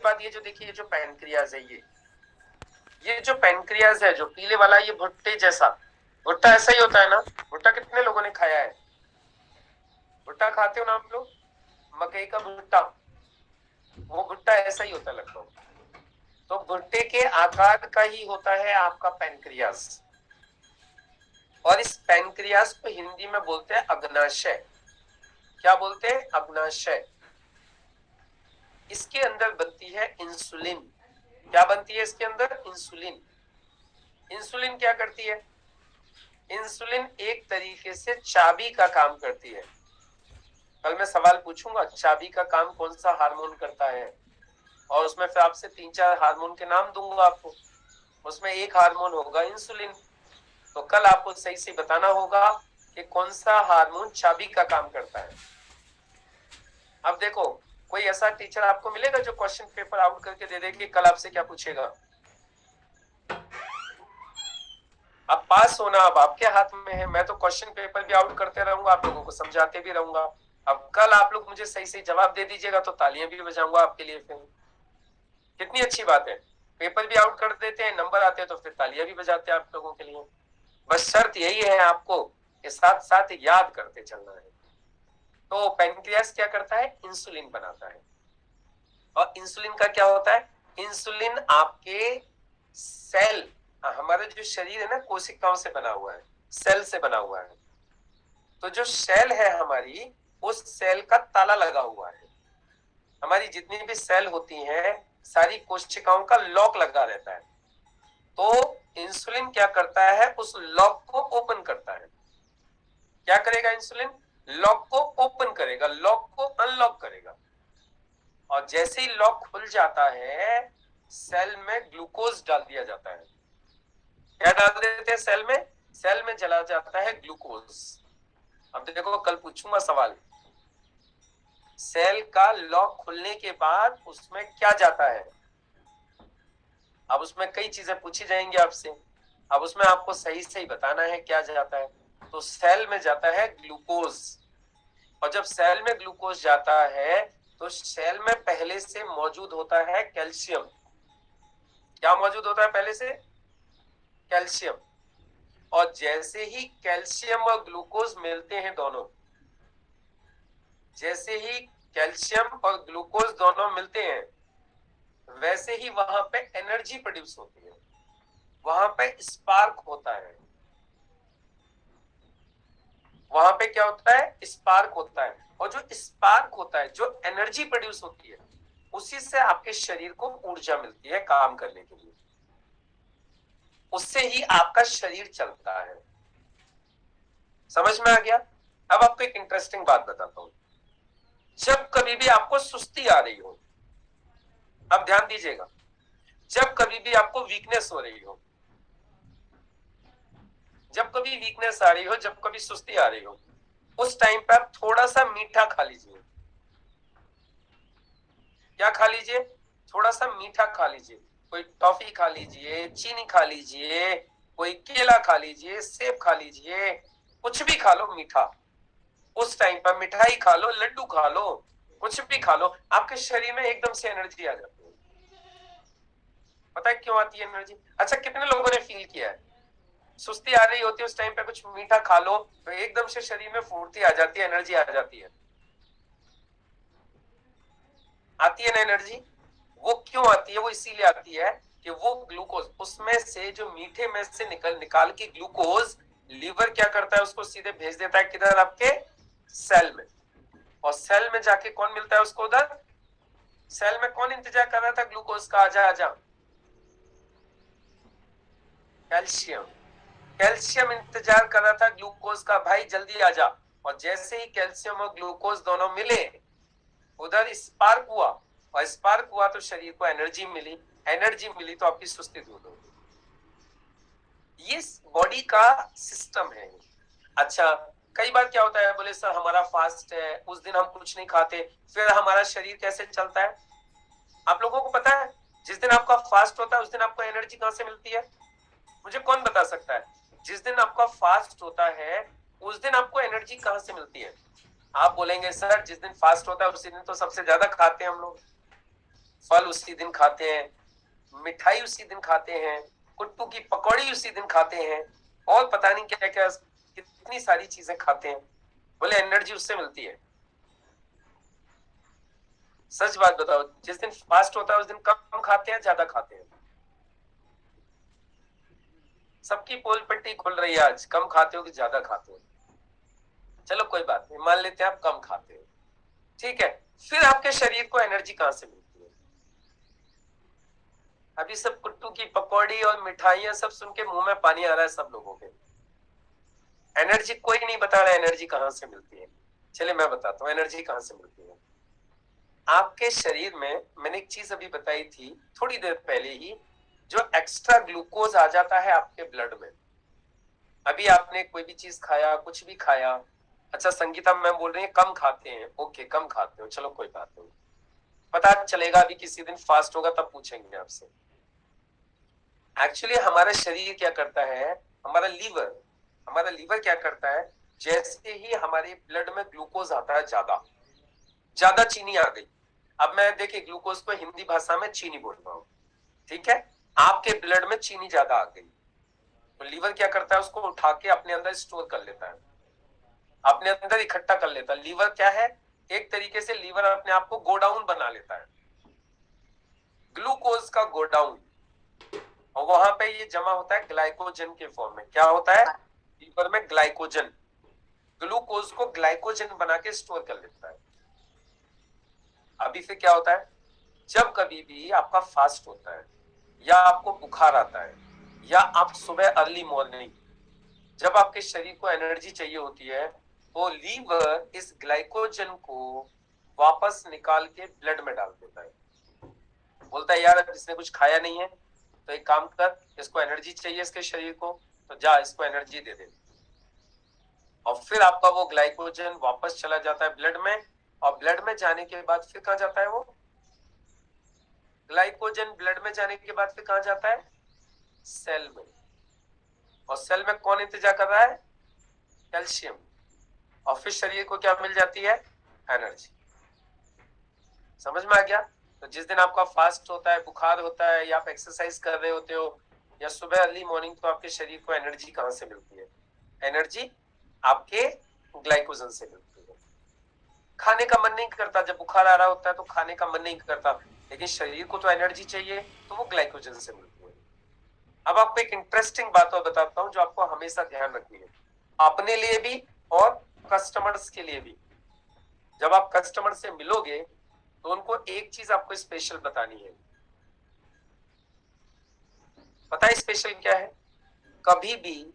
बाद ये जो देखिए, ये जो पैनक्रियाज है, ये जो पैनक्रियाज है, जो पीले वाला, ये भुट्टे जैसा, भुट्टा ऐसा ही होता है ना। भुट्टा कितने लोगों ने खाया है? भुट्टा खाते हो ना आप लोग? मकई का भुट्टा, वो भुट्टा ऐसा ही होता है लगभग। तो भुट्टे के आकार का ही होता है आपका पैनक्रियाज, और इस पैनक्रियाज को हिंदी में बोलते हैं अग्नाशय। क्या बोलते हैं? अग्नाशय। इसके अंदर बनती है इंसुलिन। क्या बनती है इसके अंदर? इंसुलिन। इंसुलिन क्या करती है? इंसुलिन एक तरीके से चाबी का काम करती है। कल मैं सवाल पूछूंगा, चाबी का काम कौन सा हार्मोन करता है, और उसमें फिर आपसे 3-4 हार्मोन के नाम दूंगा आपको। उसमें एक हार्मोन होगा इंसुलिन। तो कल आपको सही से बताना होगा कि कौन सा हार्मोन चाबी का काम करता है। अब देखो, कोई ऐसा टीचर आपको मिलेगा जो क्वेश्चन पेपर आउट करके दे दे कि कल आपसे क्या पूछेगा। अब पास होना अब आपके हाथ में है। मैं तो क्वेश्चन पेपर भी आउट करते रहूंगा, आप लोगों को समझाते भी रहूंगा। अब कल आप लोग मुझे सही सही जवाब दे दीजिएगा तो तालियां भी बजाऊंगा आपके लिए। फिर कितनी अच्छी बात है, पेपर भी आउट कर देते हैं, नंबर आते हैं तो फिर तालियां भी बजाते हैं आप लोगों के लिए। बस शर्त यही है आपको कि साथ साथ याद करते चलना है। तो पैनक्रियास क्या करता है? इंसुलिन बनाता है। और इंसुलिन का क्या होता है? इंसुलिन आपके सेल, हमारा जो शरीर है ना, कोशिकाओं से बना हुआ है, सेल से बना हुआ है। तो जो सेल है हमारी, उस सेल का ताला लगा हुआ है। हमारी जितनी भी सेल होती हैं, सारी कोशिकाओं का लॉक लगा रहता है। तो इंसुलिन क्या करता है? उस लॉक को ओपन करता है। क्या करेगा इंसुलिन? लॉक को ओपन करेगा, लॉक को अनलॉक करेगा। और जैसे ही लॉक खुल जाता है, सेल में ग्लूकोज डाल दिया जाता है। क्या डाल देते हैं सेल में? सेल में चला जाता है ग्लूकोज। अब देखो, कल पूछूंगा सवाल, सेल का लॉक खुलने के बाद उसमें क्या जाता है? अब उसमें कई चीजें पूछी जाएंगी आपसे। अब उसमें आपको सही सही बताना है क्या जाता है। तो सेल में जाता है ग्लूकोज, और जब सेल में ग्लूकोज जाता है तो सेल में पहले से मौजूद होता है कैल्शियम। क्या मौजूद होता है पहले से? कैल्शियम। और जैसे ही कैल्शियम और ग्लूकोज मिलते हैं दोनों, जैसे ही कैल्शियम और ग्लूकोज दोनों मिलते हैं, वैसे ही वहां पे एनर्जी प्रोड्यूस होती है, वहां पे स्पार्क होता है। वहां पे क्या होता है? स्पार्क होता है। और जो स्पार्क होता है, जो एनर्जी प्रोड्यूस होती है, उसी से आपके शरीर को ऊर्जा मिलती है काम करने के लिए। उससे ही आपका शरीर चलता है। समझ में आ गया? अब आपको एक इंटरेस्टिंग बात बताता हूं। जब कभी भी आपको सुस्ती आ रही हो, अब ध्यान दीजिएगा, जब कभी भी आपको वीकनेस हो रही हो, जब कभी वीकनेस आ रही हो, जब कभी सुस्ती आ रही हो, उस टाइम पे आप थोड़ा सा मीठा खा लीजिए। क्या खा लीजिए? थोड़ा सा मीठा खा लीजिए। कोई टॉफी खा लीजिए, चीनी खा लीजिए, कोई केला खा लीजिए, सेब खा लीजिए, कुछ भी खा लो मीठा। उस टाइम पर मिठाई खा लो, लड्डू खा लो, कुछ भी खा लो, आपके शरीर में एकदम से एनर्जी आ जाती है। पता है क्यों आती है एनर्जी? अच्छा, कितने लोगों ने फील किया है सुस्ती आ रही होती है, उस टाइम पे कुछ मीठा खा लो तो एकदम से शरीर में फुर्ती आ जाती है, एनर्जी आ जाती है? आती है ना एनर्जी? वो क्यों आती है? वो इसीलिए आती है कि वो ग्लूकोज, उसमें से जो मीठे में से निकाल के ग्लूकोज लीवर क्या करता है? उसको सीधे भेज देता है किधर? आपके सेल में। और सेल में जाके कौन मिलता है उसको? उधर सेल में कौन इंतजार कर रहा था ग्लूकोज का? आजा आजा। कैल्शियम। कैल्शियम इंतजार कर रहा था ग्लूकोज का, भाई जल्दी आजा। और जैसे ही कैल्शियम और ग्लूकोज दोनों मिले, उधर स्पार्क हुआ, और स्पार्क हुआ तो शरीर को एनर्जी मिली, एनर्जी मिली तो आपकी सुस्ती दूर हो गई। ये बॉडी का सिस्टम है। अच्छा, कई बार क्या होता है, बोले सर हमारा फास्ट है, उस दिन हम कुछ नहीं खाते, फिर हमारा शरीर कैसे चलता है? आप लोगों को पता है जिस दिन आपका फास्ट होता है उस दिन आपको एनर्जी कहां से मिलती है? मुझे कौन बता सकता है? जिस दिन आपका फास्ट होता है उस दिन आपको एनर्जी कहां से मिलती है? आप बोलेंगे सर जिस दिन फास्ट होता है उसी दिन तो सबसे ज्यादा खाते हैं हम लोग। फल उसी दिन खाते हैं, मिठाई उसी दिन खाते हैं, कुट्टू की पकौड़ी उसी दिन खाते हैं, और पता नहीं क्या क्या कितनी सारी चीजें खाते हैं। बोले एनर्जी उससे मिलती है। सच बात बताओ, जिस दिन फास्ट होता है उस दिन कम खाते हैं ज्यादा खाते हैं? सबकी पोल पट्टी खुल रही है आज, कम खाते हो कि ज्यादा खाते हो? चलो कोई बात नहीं, मान लेते हैं आप कम खाते हो, ठीक है। फिर आपके शरीर को एनर्जी कहां से मिलती है? अभी सब कुट्टू की पकौड़ी और मिठाइयां सब सुन के मुंह में पानी आ रहा है सब लोगों के। एनर्जी कोई नहीं बता रहा एनर्जी कहां से मिलती है। चलिए मैं बताता हूँ एनर्जी कहां से मिलती है। आपके शरीर में, मैंने एक चीज अभी बताई थी थोड़ी देर पहले ही, जो एक्स्ट्रा ग्लूकोज आ जाता है आपके ब्लड में। अभी आपने कोई भी चीज खाया, कुछ भी खाया, अच्छा संगीता मैम बोल रही है कम खाते हैं, ओके कम खाते हो, चलो कोई बात नहीं, पता चलेगा अभी किसी दिन फास्ट होगा तब पूछेंगे आपसे। एक्चुअली हमारा शरीर क्या करता है, हमारा लीवर क्या करता है, जैसे ही हमारे ब्लड में ग्लूकोज आता है, ज्यादा ज्यादा चीनी आ गई, अब मैं देखिए ग्लूकोज को हिंदी भाषा में चीनी बोल रहा हूँ, ठीक है, आपके ब्लड में चीनी ज्यादा आ गई, तो लीवर क्या करता है, उसको उठा के अपने अंदर स्टोर कर लेता है, अपने अंदर इकट्ठा कर लेता है। लीवर क्या है, एक तरीके से लीवर अपने आप को गोडाउन बना लेता है, ग्लूकोज का गोडाउन, और वहां पे ये जमा होता है ग्लाइकोजन के फॉर्म में। क्या होता है लीवर में? ग्लाइकोजन, ग्लूकोज को ग्लाइकोजन बना के स्टोर कर लेता है। अभी फिर क्या होता है, जब कभी भी आपका फास्ट होता है, या आपको बुखार आता है, या आप सुबह अर्ली मॉर्निंग, जब आपके शरीर को एनर्जी चाहिए होती है, तो लीवर इस ग्लाइकोजन को वापस निकाल के ब्लड में डाल देता है। बोलता है यार अब इसने कुछ खाया नहीं है, तो एक काम कर, इसको एनर्जी चाहिए इसके शरीर को, तो जा इसको एनर्जी दे दे। और फिर आपका वो ग्लाइकोजन वापस चला जाता है ब्लड में, और ब्लड में जाने के बाद फिर कहाँ जाता है वो ग्लाइकोजन? ब्लड में जाने के बाद फिर कहाँ जाता है? सेल में। और सेल में कौन इंतजार कर रहा है? कैल्शियम। और फिर शरीर को क्या मिल जाती है? एनर्जी। समझ में आ गया? तो जिस दिन आपका फास्ट होता है, बुखार होता है, या आप एक्सरसाइज कर रहे होते हो, या सुबह अर्ली मॉर्निंग, तो आपके शरीर को एनर्जी कहां से मिलती है? एनर्जी आपके ग्लाइकोजन से मिलती है। खाने का मन नहीं करता, जब बुखार आ रहा होता है तो खाने का मन नहीं करता, लेकिन शरीर को तो एनर्जी चाहिए, तो वो ग्लाइकोजन से मिलती है। अब आपको एक इंटरेस्टिंग बात और बताता हूं जो आपको हमेशा ध्यान रखनी है, अपने लिए भी और कस्टमर्स के लिए भी। जब आप कस्टमर से मिलोगे तो उनको एक चीज आपको स्पेशल बतानी है। पता है स्पेशल क्या है? कभी भी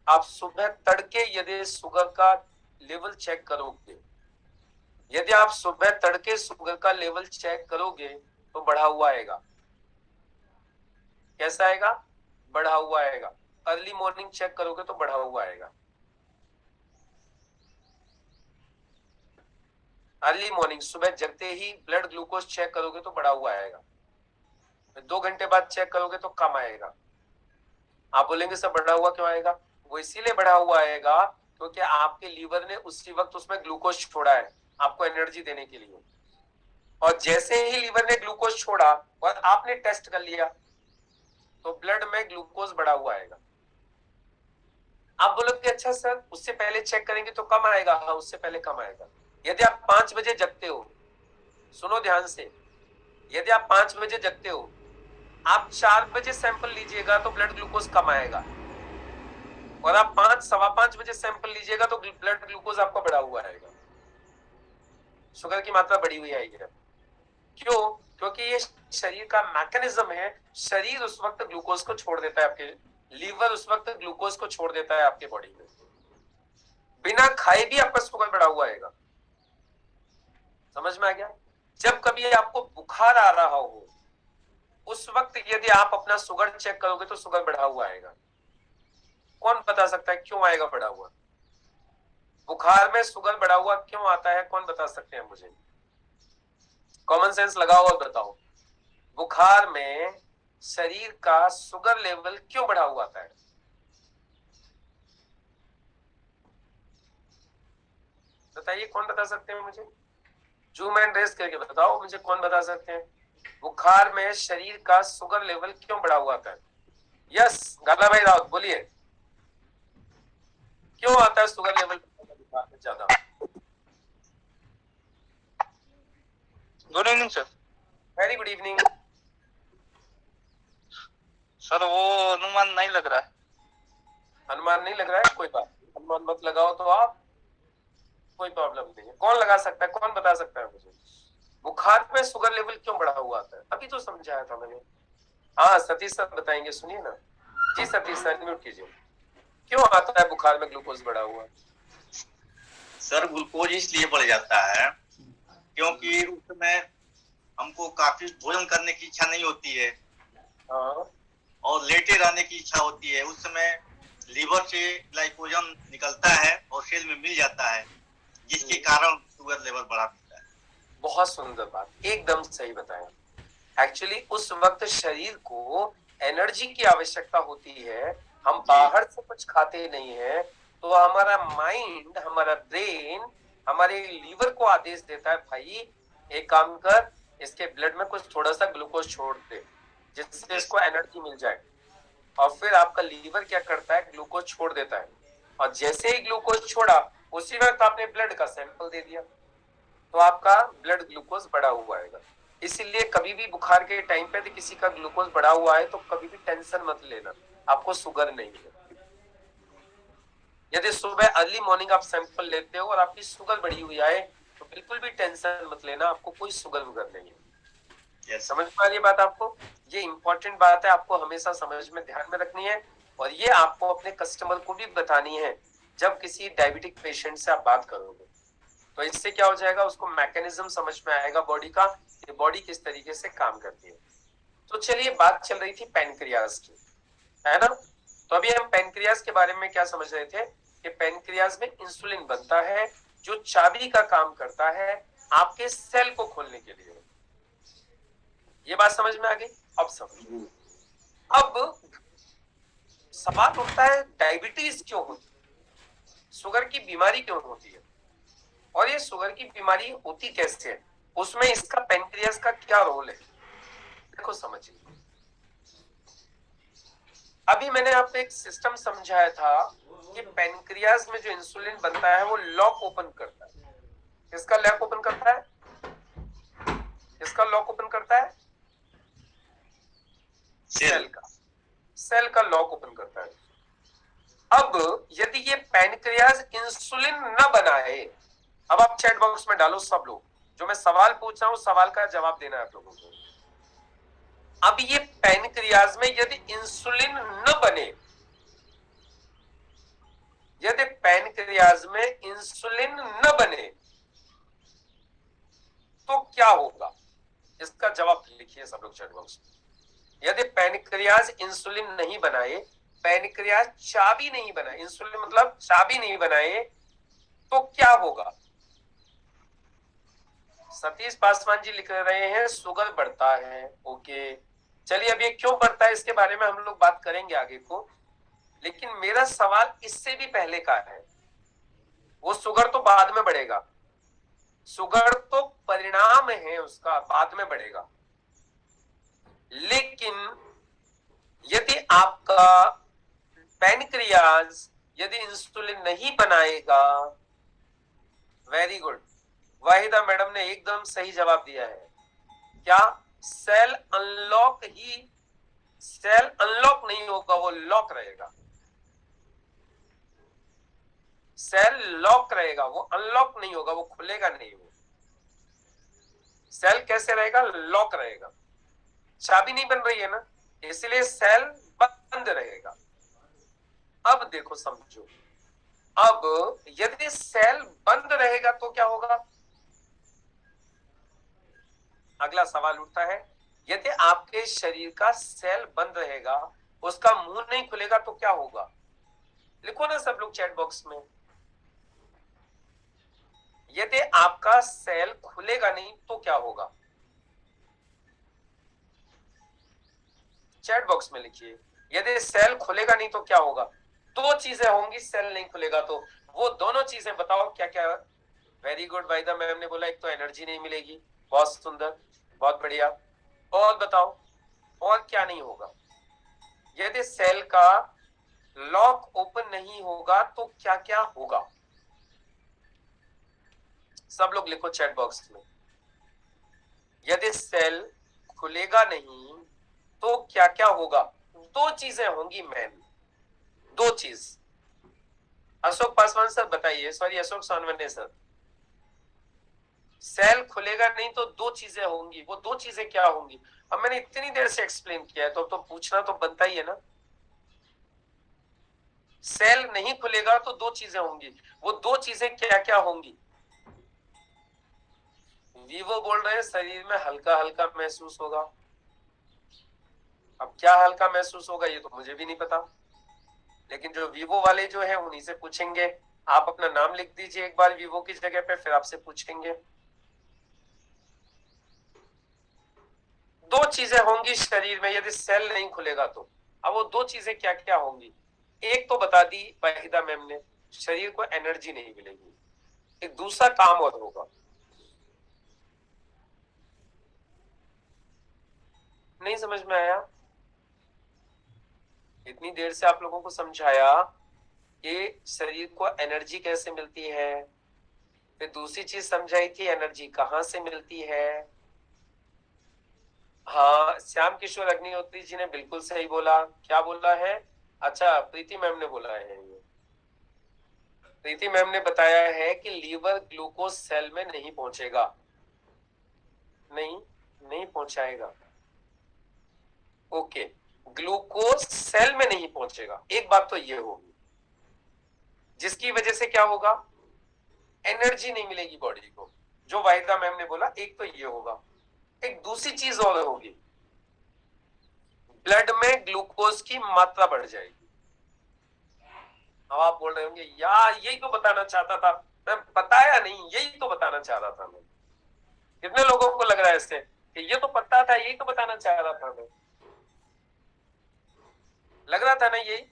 आप सुबह तड़के यदि शुगर का लेवल चेक करोगे, यदि आप सुबह तड़के शुगर का लेवल चेक करोगे तो बढ़ा हुआ आएगा। कैसा आएगा? बढ़ा हुआ आएगा। अर्ली मॉर्निंग चेक करोगे तो बढ़ा हुआ आएगा। अर्ली मॉर्निंग सुबह जगते ही ब्लड ग्लूकोज चेक करोगे तो बढ़ा हुआ आएगा। 2 घंटे बाद चेक करोगे तो कम आएगा। आप बोलेंगे सर बढ़ा हुआ क्यों आएगा? वो इसीलिए बढ़ा हुआ आएगा क्योंकि आपके लीवर ने उसी वक्त उसमें ग्लूकोज छोड़ा है आपको एनर्जी देने के लिए, और जैसे ही लीवर ने ग्लूकोज छोड़ा और आपने टेस्ट कर लिया तो ब्लड में ग्लूकोज बढ़ा हुआ आएगा। आप बोलोगे अच्छा सर उससे पहले चेक करेंगे तो कम आएगा। हाँ उससे पहले कम आएगा। यदि आप 5 बजे जगते हो, सुनो ध्यान से, यदि आप 5 बजे जगते हो, आप 4 बजे सैंपल लीजिएगा तो ब्लड ग्लूकोज कम आएगा, और आप 5, 5:15 बजे सैंपल लीजिएगा तो ब्लड ग्लूकोज आपका बढ़ा हुआ आएगा, शुगर की मात्रा बढ़ी हुई आएगी। क्यों? क्योंकि ये शरीर का मैकेनिज्म है, शरीर उस वक्त ग्लूकोज को छोड़ देता है, आपके लीवर उस वक्त ग्लूकोज को छोड़ देता है आपके बॉडी में, बिना खाए भी आपका शुगर बढ़ा हुआ आएगा। समझ में आ गया? जब कभी आपको बुखार आ रहा हो उस वक्त यदि आप अपना शुगर चेक करोगे तो शुगर बढ़ा हुआ आएगा। कौन बता सकता है क्यों आएगा बढ़ा हुआ? बुखार में शुगर बढ़ा हुआ क्यों आता है, कौन बता सकते हैं मुझे? कॉमन सेंस लगाओ और बताओ, बुखार में शरीर का शुगर लेवल क्यों बढ़ा हुआ आता है? बताइए कौन बता सकते हैं मुझे? जूम एंड रेस करके बताओ मुझे, कौन बता सकते हैं? बुखार में शरीर का शुगर लेवल क्यों बढ़ा हुआ आता है? यस गाला भाई राउत बोलिए, क्यों आता है शुगर लेवल बुखार में ज्यादा? Good evening sir. Very good evening sir वो अनुमान नहीं लग रहा है। अनुमान नहीं लग रहा है, कोई बात नहीं, अनुमान मत लगाओ तो आप, कोई प्रॉब्लम नहीं है। कौन लगा सकता है, कौन बता सकता है मुझे बुखार में शुगर लेवल क्यों बढ़ा हुआ आता है? अभी तो समझाया था मैंने। हाँ सतीश सर बताएंगे, सुनिए ना जी। सतीश सर म्यूट कीजिए। क्यों आता है बुखार में ग्लूकोज बढ़ा हुआ? सर ग्लूकोज इसलिए बढ़ जाता है क्योंकि उस समय हमको काफी भोजन करने की इच्छा नहीं होती है। हाँ। और लेटे रहने की इच्छा होती है। उस समय लीवर से ग्लाइकोजन निकलता है और सेल में मिल जाता है, जिसके कारण शुगर लेवल बढ़ा देता है। बहुत सुंदर बात, एकदम सही बताया। एक्चुअली उस वक्त शरीर को एनर्जी की आवश्यकता होती है, हम बाहर से कुछ खाते नहीं है, तो हमारा माइंड, हमारा ब्रेन हमारे लीवर को आदेश देता है, भाई एक काम कर, इसके ब्लड में कुछ थोड़ा सा ग्लूकोज छोड़ दे जिससे इसको एनर्जी मिल जाए। और फिर आपका लीवर क्या करता है, ग्लूकोज छोड़ देता है, और जैसे ही ग्लूकोज छोड़ा उसी वक्त आपने ब्लड का सैंपल दे दिया, तो आपका ब्लड ग्लूकोज बढ़ा हुआ आएगा। इसीलिए कभी भी बुखार के टाइम पे यदि किसी का ग्लूकोज बढ़ा हुआ है तो कभी भी टेंशन मत लेना, आपको शुगर नहीं है। यदि सुबह अर्ली मॉर्निंग आप सैंपल लेते हो और आपकी शुगर बढ़ी हुई आए तो बिल्कुल भी टेंशन मत लेना, आपको कोई शुगर वुगर नहीं है। समझ में आ रही बात आपको? ये इंपॉर्टेंट बात है, आपको हमेशा समझ में ध्यान में रखनी है, और ये आपको अपने कस्टमर को भी बतानी है जब किसी डायबिटिक पेशेंट से आप बात करोगे। तो इससे क्या हो जाएगा, उसको मैकेनिज्म समझ में आएगा बॉडी का, कि बॉडी किस तरीके से काम करती है। तो चलिए, बात चल रही थी पैनक्रियाज की, है ना? तो अभी हम पैनक्रियाज के बारे में क्या समझ रहे थे कि पैनक्रियाज में इंसुलिन बनता है जो चाबी का काम करता है आपके सेल को खोलने के लिए। ये बात समझ में आ गई? अब समझो। अब सवाल उठता है, डायबिटीज क्यों होती है, शुगर की बीमारी क्यों होती है, और ये शुगर की बीमारी होती कैसे है, उसमें इसका पैनक्रियाज का क्या रोल है? देखो समझिए, अभी मैंने आपको एक सिस्टम समझाया था कि पैनक्रियाज में जो इंसुलिन बनता है वो लॉक ओपन करता है। किसका लॉक ओपन करता है? किसका लॉक ओपन करता है? सेल का। सेल का लॉक ओपन करता है। अब यदि ये पैनक्रियाज इंसुलिन न बनाए, अब आप चैट बॉक्स में डालो सब लोग, जो मैं सवाल पूछ रहा हूं सवाल का जवाब देना है आप लोगों को। अब ये पैनक्रियाज में यदि इंसुलिन न बने, यदि पैनक्रियाज में इंसुलिन न बने तो क्या होगा? इसका जवाब लिखिए सब लोग चैट बॉक्स में। यदि पैनक्रियाज इंसुलिन नहीं बनाए, पैनक्रियाज चाबी नहीं बनाए, इंसुलिन मतलब चाबी नहीं बनाए, तो क्या होगा? सतीश पासवान जी लिख रहे हैं शुगर बढ़ता है। ओके, चलिए अब ये क्यों बढ़ता है इसके बारे में हम लोग बात करेंगे आगे को, लेकिन मेरा सवाल इससे भी पहले का है। वो शुगर तो बाद में बढ़ेगा, शुगर तो परिणाम है उसका, बाद में बढ़ेगा। लेकिन यदि आपका पैनक्रियाज यदि इंसुलिन नहीं बनाएगा, वेरी गुड, वाहिदा मैडम ने एकदम सही जवाब दिया है। क्या? सेल अनलॉक ही, सेल अनलॉक नहीं होगा, वो लॉक रहेगा। सेल लॉक रहेगा, वो अनलॉक नहीं होगा, वो खुलेगा नहीं। वो सेल कैसे रहेगा? लॉक रहेगा। चाबी नहीं बन रही है ना, इसलिए सेल बंद रहेगा। अब देखो समझो, अब यदि सेल बंद रहेगा तो क्या होगा? अगला सवाल उठता है, यदि आपके शरीर का सेल बंद रहेगा, उसका मुंह नहीं खुलेगा तो क्या होगा? लिखो ना सब लोग चैट बॉक्स में। यदि आपका सेल खुलेगा नहीं तो क्या होगा? चैट बॉक्स में लिखिए, यदि सेल खुलेगा नहीं तो क्या होगा? दो चीजें होंगी सेल नहीं खुलेगा तो, वो दोनों चीजें बताओ क्या क्या? वेरी गुड, वाहिदा मैम ने बोला एक तो एनर्जी नहीं मिलेगी, बहुत सुंदर, बहुत बढ़िया। और बताओ और क्या नहीं होगा? यदि सेल का लॉक ओपन नहीं होगा तो क्या क्या होगा? सब लोग लिखो चैट बॉक्स में। यदि सेल खुलेगा नहीं तो क्या क्या होगा? दो चीजें होंगी मैन, दो चीज। अशोक पासवान सर बताइए, सॉरी अशोक सोनवने सर। सेल खुलेगा नहीं तो दो चीजें होंगी, वो दो चीजें क्या होंगी? अब मैंने इतनी देर से एक्सप्लेन किया है तो पूछना तो बनता ही है ना। सेल नहीं खुलेगा तो दो चीजें होंगी, वो दो चीजें क्या क्या होंगी? वीवो बोल रहे हैं शरीर में हल्का हल्का महसूस होगा। अब क्या हल्का महसूस होगा ये तो मुझे भी नहीं पता, लेकिन जो वीवो वाले जो है उन्हीं से पूछेंगे। आप अपना नाम लिख दीजिए एक बार वीवो की जगह पे, फिर आपसे पूछेंगे। दो चीजें होंगी शरीर में यदि सेल नहीं खुलेगा तो। अब वो दो चीजें क्या क्या होंगी? एक तो बता दी वाहिदा मैम ने, शरीर को एनर्जी नहीं मिलेगी। एक दूसरा काम और होगा, नहीं समझ में आया? इतनी देर से आप लोगों को समझाया कि शरीर को एनर्जी कैसे मिलती है, फिर दूसरी चीज समझाई थी एनर्जी कहां से मिलती है। हाँ, श्याम किशोर अग्निहोत्री जी ने बिल्कुल सही बोला। क्या बोला है? अच्छा, प्रीति मैम ने बोला है ये। प्रीति मैम ने बताया है कि लीवर ग्लूकोज सेल में नहीं पहुंचेगा। नहीं, नहीं पहुंचाएगा। ओके, ग्लूकोज सेल में नहीं पहुंचेगा, एक बात तो ये होगी, जिसकी वजह से क्या होगा? एनर्जी नहीं मिलेगी बॉडी को, जो वाहिदा मैम ने बोला। एक तो ये होगा, एक दूसरी चीज और होगी, ब्लड में ग्लूकोज की मात्रा बढ़ जाएगी। अब आप बोल रहे होंगे यार यही तो बताना चाहता था मैं, बताया नहीं, यही तो बताना चाह रहा था मैं। कितने लोगों को लग रहा है इससे कि ये तो पता था, यही तो बताना चाह रहा था मैं? लग रहा था ना, यही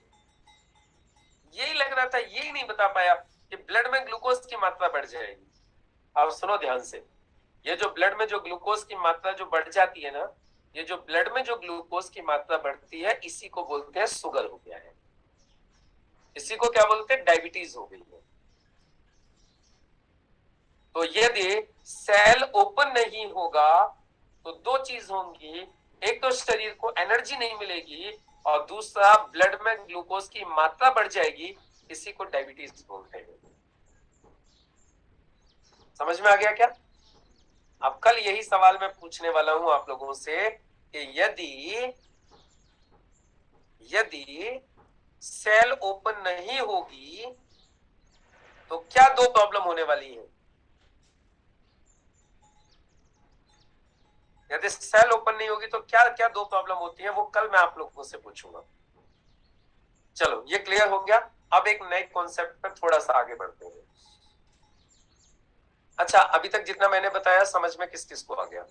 लग रहा था, यही नहीं बता पाया कि ब्लड में ग्लूकोज की मात्रा बढ़ जाएगी। अब सुनो ध्यान से, ये जो ब्लड में जो ग्लूकोज की मात्रा जो बढ़ जाती है ना, ये जो ब्लड में जो ग्लूकोज की मात्रा बढ़ती है, इसी को बोलते हैं शुगर हो गया है। इसी को क्या बोलते हैं? डायबिटीज हो गई है। तो यदि सेल ओपन नहीं होगा तो दो चीज होंगी, एक तो शरीर को एनर्जी नहीं मिलेगी और दूसरा ब्लड में ग्लूकोज की मात्रा बढ़ जाएगी, इसी को डायबिटीज बोलते हैं। समझ में आ गया क्या? अब कल यही सवाल मैं पूछने वाला हूं आप लोगों से कि यदि सेल ओपन नहीं होगी तो क्या दो प्रॉब्लम होने वाली है? यदि सेल ओपन नहीं होगी तो क्या क्या दो प्रॉब्लम होती है, वो कल मैं आप लोगों से पूछूंगा। चलो ये क्लियर हो गया। अब एक नए कॉन्सेप्ट पर थोड़ा सा आगे बढ़ते हैं। अच्छा, अभी तक जितना मैंने बताया समझ में किस किस को आ गया?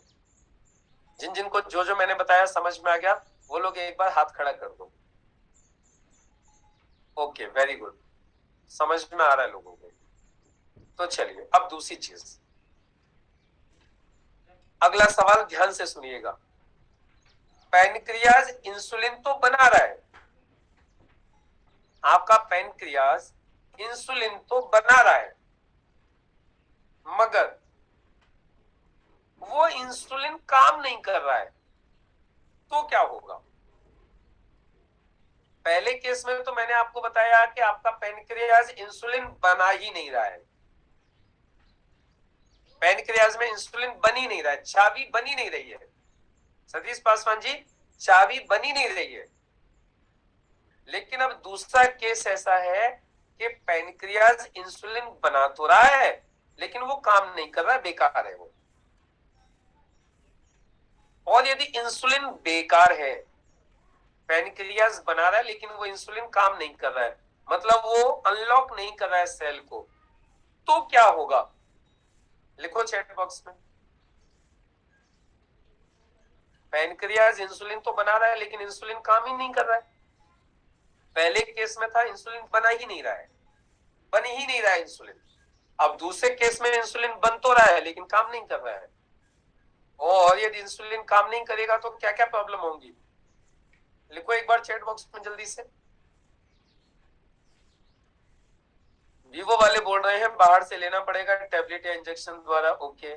जिन जिन को जो जो मैंने बताया समझ में आ गया वो लोग एक बार हाथ खड़ा कर दो। ओके, वेरी गुड, समझ में आ रहा है लोगों को। तो चलिए अब दूसरी चीज, अगला सवाल ध्यान से सुनिएगा। पैनक्रियाज इंसुलिन तो बना रहा है, आपका पैनक्रियाज इंसुलिन तो बना रहा है, मगर वो इंसुलिन काम नहीं कर रहा है, तो क्या होगा? पहले केस में तो मैंने आपको बताया कि आपका पैनक्रियाज इंसुलिन बना ही नहीं रहा है, पैनक्रियाज में इंसुलिन बन ही नहीं रहा है, चाबी बनी नहीं रही है। सतीश पासवान जी, चाबी बनी नहीं रही है। लेकिन अब दूसरा केस ऐसा है कि पैनक्रियाज इंसुलिन बना तो रहा है लेकिन वो काम नहीं कर रहा है, बेकार है वो। और यदि इंसुलिन बेकार है, पैनक्रियाज बना रहा है लेकिन वो इंसुलिन काम नहीं कर रहा है, मतलब वो अनलॉक नहीं कर रहा है सेल को, तो क्या होगा? लिखो चैट बॉक्स में। पैनक्रियाज इंसुलिन तो बना रहा है लेकिन इंसुलिन काम ही नहीं कर रहा है। पहले केस में था इंसुलिन बना ही नहीं रहा है, बन ही नहीं रहा है इंसुलिन। अब दूसरे केस में इंसुलिन बन तो रहा है लेकिन काम नहीं कर रहा है। और यदि इंसुलिन काम नहीं करेगा तो क्या क्या प्रॉब्लम होंगी, लिखो एक बार चैट बॉक्स में जल्दी से। वीवो वाले बोल रहे हैं बाहर से लेना पड़ेगा टैबलेट या इंजेक्शन द्वारा। ओके,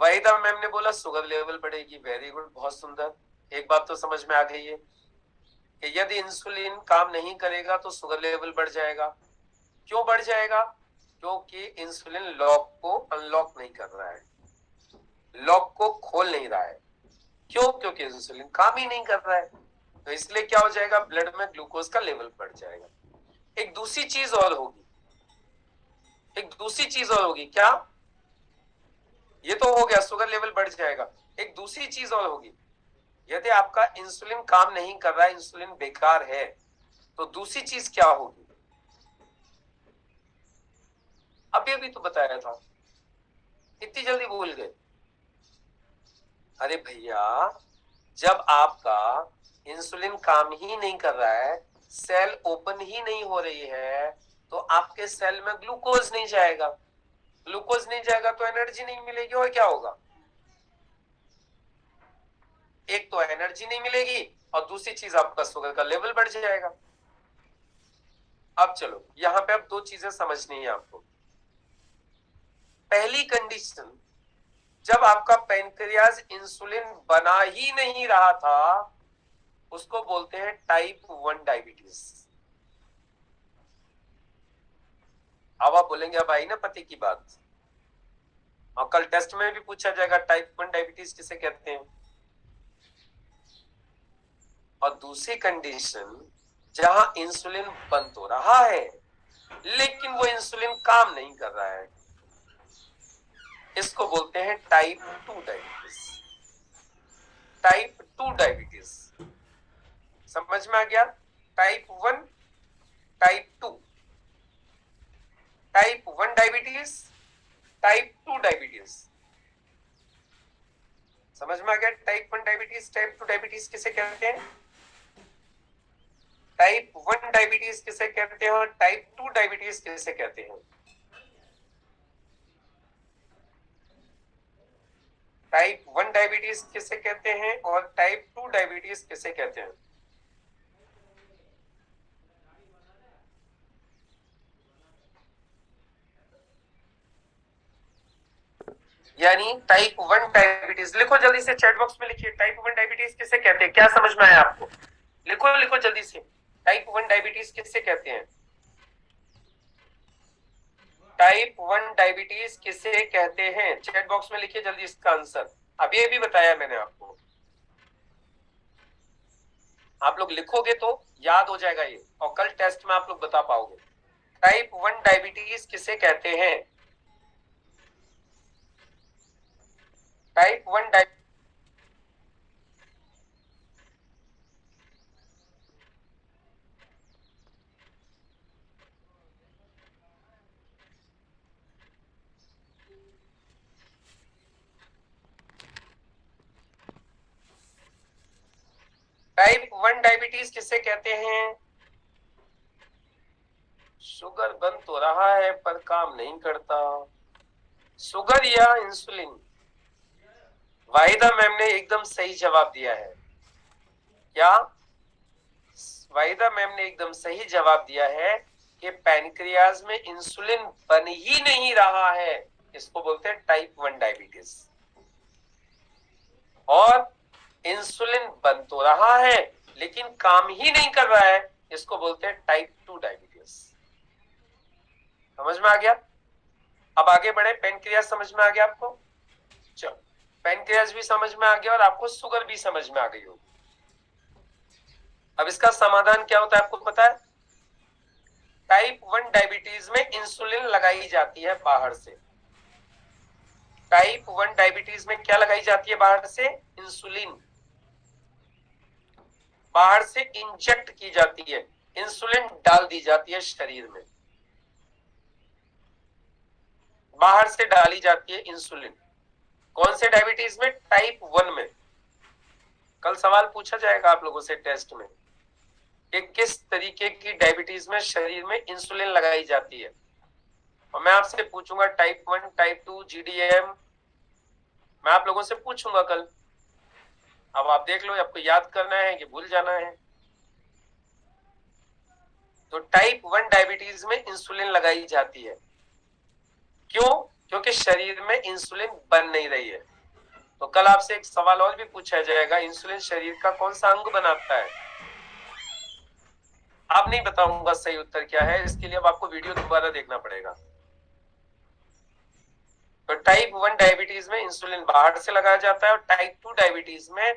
वाहिदा मैम ने बोला शुगर लेवल बढ़ेगी। वेरी गुड, बहुत सुंदर। एक बात तो समझ में आ गई है कि यदि इंसुलिन काम नहीं करेगा तो शुगर लेवल बढ़ जाएगा। क्यों बढ़ जाएगा? क्योंकि इंसुलिन लॉक को अनलॉक नहीं कर रहा है, लॉक को खोल नहीं रहा है। क्यों? क्योंकि इंसुलिन काम ही नहीं कर रहा है। तो इसलिए क्या हो जाएगा, ब्लड में ग्लूकोज का लेवल बढ़ जाएगा। एक दूसरी चीज और होगी, एक दूसरी चीज और होगी। क्या? ये तो हो गया, शुगर लेवल बढ़ जाएगा। एक दूसरी चीज और होगी, यदि आपका इंसुलिन काम नहीं कर रहा है, इंसुलिन बेकार है, तो दूसरी चीज क्या होगी? अभी अभी तो बताया था, इतनी जल्दी भूल गए। अरे भैया, जब आपका इंसुलिन काम ही नहीं कर रहा है, सेल ओपन ही नहीं हो रही है, तो आपके सेल में ग्लूकोज नहीं जाएगा। ग्लूकोज नहीं जाएगा तो एनर्जी नहीं मिलेगी, और क्या होगा? एक तो एनर्जी नहीं मिलेगी और दूसरी चीज आपका शुगर का लेवल बढ़ जाएगा। अब चलो यहां पे अब दो चीजें समझनी है आपको। पहली कंडीशन, जब आपका पैनक्रियाज इंसुलिन बना ही नहीं रहा था, उसको बोलते हैं टाइप 1 डायबिटीज। अब आप बोलेंगे अब आई ना पति की बात, और कल टेस्ट में भी पूछा जाएगा टाइप 1 डायबिटीज किसे कहते हैं। और दूसरी कंडीशन, जहां इंसुलिन बन तो रहा है लेकिन वो इंसुलिन काम नहीं कर रहा है, इसको बोलते हैं टाइप 2 डायबिटीज। टाइप 2 डायबिटीज समझ में आ गया? Type 1, type 2। Type 1 diabetes, type 2 diabetes. समझ में आ गया? टाइप 1 डायबिटीज, टाइप 2 डायबिटीज किसे कहते हैं? टाइप 1 डायबिटीज किसे कहते हैं और टाइप 2 डायबिटीज किसे कहते हैं? टाइप 1 डायबिटीज किसे कहते हैं और टाइप 2 डायबिटीज किसे कहते हैं? यानी टाइप 1 डायबिटीज, लिखो जल्दी से चैट बॉक्स में, लिखिए टाइप 1 डायबिटीज किसे कहते हैं। क्या समझ में आया आपको? लिखो लिखो जल्दी से, टाइप 1 डायबिटीज किसे कहते हैं? टाइप 1 डायबिटीज किसे कहते हैं? चैट बॉक्स में लिखिए जल्दी इसका आंसर। अभी अभी बताया मैंने आपको, आप लोग लिखोगे तो याद हो जाएगा ये, और कल टेस्ट में आप लोग बता पाओगे। टाइप 1 डायबिटीज किसे कहते हैं? टाइप 1 डायबिटीज, टाइप 1 डायबिटीज किसे कहते हैं? शुगर बन तो रहा है पर काम नहीं करता। शुगर या इंसुलिन? वाहिदा मैम ने एकदम सही जवाब दिया है। क्या? वाहिदा मैम ने एकदम सही जवाब दिया है कि पैनक्रियाज में इंसुलिन बन ही नहीं रहा है, इसको बोलते हैं टाइप 1 डायबिटीज। और इंसुलिन बन तो रहा है लेकिन काम ही नहीं कर रहा है, इसको बोलते हैं टाइप 2 डायबिटीज। समझ में आ गया? अब आगे बढ़े, पैनक्रियाज समझ में आ गया आपको? चलो, पैनक्रियाज भी समझ में आ गया और आपको शुगर भी समझ में आ गई होगी। अब इसका समाधान क्या होता है आपको पता है? टाइप 1 डायबिटीज में इंसुलिन लगाई जाती है बाहर से। टाइप 1 डायबिटीज में क्या लगाई जाती है बाहर से? इंसुलिन बाहर से इंजेक्ट की जाती है, इंसुलिन डाल दी जाती है शरीर में, बाहर से डाली जाती है इंसुलिन। कौन से डायबिटीज में? टाइप 1 में। कल सवाल पूछा जाएगा आप लोगों से टेस्ट में कि किस तरीके की डायबिटीज में शरीर में इंसुलिन लगाई जाती है, और मैं आपसे पूछूंगा टाइप 1, टाइप 2, जीडीएम, मैं आप लोगों से पूछूंगा कल, अब आप देख लो आपको याद करना है कि भूल जाना है। तो टाइप 1 डायबिटीज में इंसुलिन लगाई जाती है, क्यों? क्योंकि शरीर में इंसुलिन बन नहीं रही है। तो कल आपसे एक सवाल और भी पूछा जाएगा, इंसुलिन शरीर का कौन सा अंग बनाता है? अब नहीं बताऊंगा सही उत्तर क्या है, इसके लिए अब आपको वीडियो दोबारा देखना पड़ेगा। तो टाइप 1 डायबिटीज में इंसुलिन बाहर से लगाया जाता है, और टाइप 2 डायबिटीज में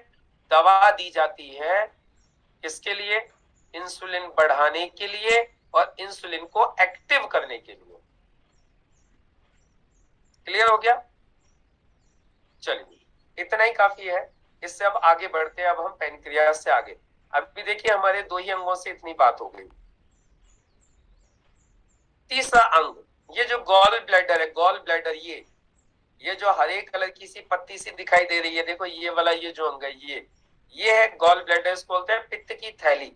दवा दी जाती है। किसके लिए? इंसुलिन बढ़ाने के लिए और इंसुलिन को एक्टिव करने के लिए। क्लियर हो गया? चलिए इतना ही काफी है, इससे अब आगे बढ़ते हैं। अब हम पैनक्रियास से आगे, अभी देखिए हमारे 2 ही अंगों से इतनी बात हो गई। तीसरा अंग, ये जो गॉल ब्लैडर है, गॉल ब्लैडर, ये जो हरे कलर की सी पत्ती सी दिखाई दे रही है, देखो ये वाला, ये जो अंग है, ये है गॉल ब्लैडर। इसको बोलते हैं पित्त की थैली।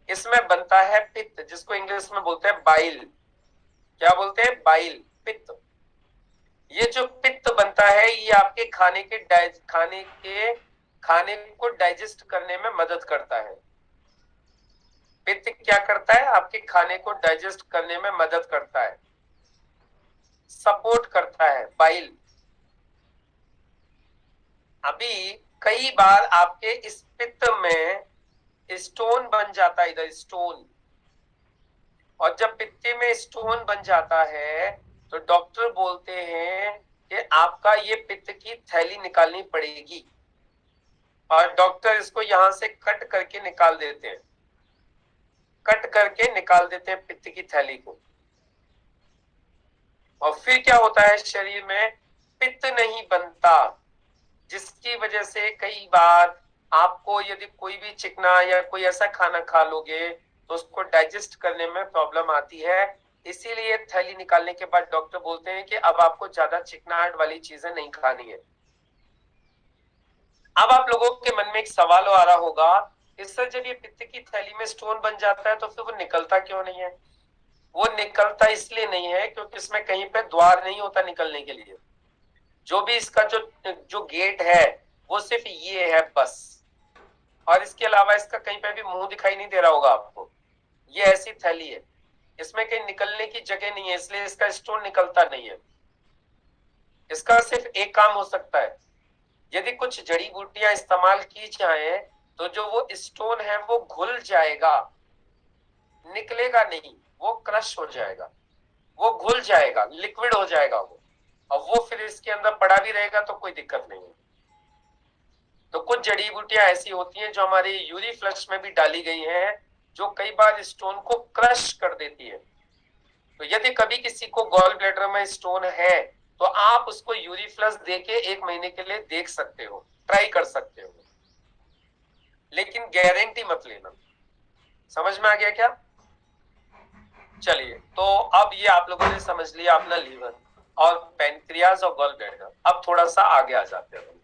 इसमें बनता है पित्त, जिसको इंग्लिश में बोलते हैं बाइल। क्या बोलते हैं? बाइल, पित्त। ये जो पित्त बनता है ये आपके खाने को डाइजेस्ट करने में मदद करता है। पित्त क्या करता है? आपके खाने को डाइजेस्ट करने में मदद करता है, सपोर्ट करता है, बाइल। अभी कई बार आपके इस पित्त में स्टोन बन जाता है, इधर स्टोन। और जब पित्ते में स्टोन बन जाता है तो डॉक्टर बोलते हैं कि आपका ये पित्त की थैली निकालनी पड़ेगी, और डॉक्टर इसको यहां से कट करके निकाल देते हैं, कट करके निकाल देते हैं पित्त की थैली को। और फिर क्या होता है? शरीर में पित्त नहीं बनता, जिसकी वजह से कई बार आपको यदि कोई भी चिकना या कोई ऐसा खाना खा लोगे तो उसको डाइजेस्ट करने में प्रॉब्लम आती है। इसीलिए थैली निकालने के बाद डॉक्टर बोलते हैं कि अब आपको ज्यादा चिकनाहट वाली चीजें नहीं खानी है। अब आप लोगों के मन में एक सवाल आ रहा होगा, इससे जब ये पित्त की थैली में स्टोन बन जाता है तो फिर वो निकलता क्यों नहीं है? वो निकलता इसलिए नहीं है क्योंकि इसमें कहीं पे द्वार नहीं होता निकलने के लिए। जो भी इसका जो गेट है वो सिर्फ ये है बस, और इसके अलावा इसका कहीं पे भी मुंह दिखाई नहीं दे रहा होगा आपको। ये ऐसी थैली है, इसमें कहीं निकलने की जगह नहीं है, इसलिए इसका स्टोन निकलता नहीं है। इसका सिर्फ एक काम हो सकता है, यदि कुछ जड़ी बूटियां इस्तेमाल की जाए तो जो वो स्टोन है वो घुल जाएगा, निकलेगा नहीं, वो क्रश हो जाएगा, वो घुल जाएगा, लिक्विड हो जाएगा वो, और वो फिर इसके अंदर पड़ा भी रहेगा तो कोई दिक्कत नहीं है। तो कुछ जड़ी बूटियां ऐसी होती हैं जो हमारे यूरी फ्लश में भी डाली गई हैं, जो कई बार स्टोन को क्रश कर देती है। तो यदि कभी किसी को गॉल ब्लैडर में स्टोन है तो आप उसको यूरी फ्लश देके 1 महीने के लिए देख सकते हो, ट्राई कर सकते हो, लेकिन गारंटी मत लेना। समझ में आ गया क्या? चलिए, तो अब ये आप लोगों ने समझ लिया अपना लीवर और पैनक्रियाज और गॉल ब्लैडर। अब थोड़ा सा आगे आ जाते हैं।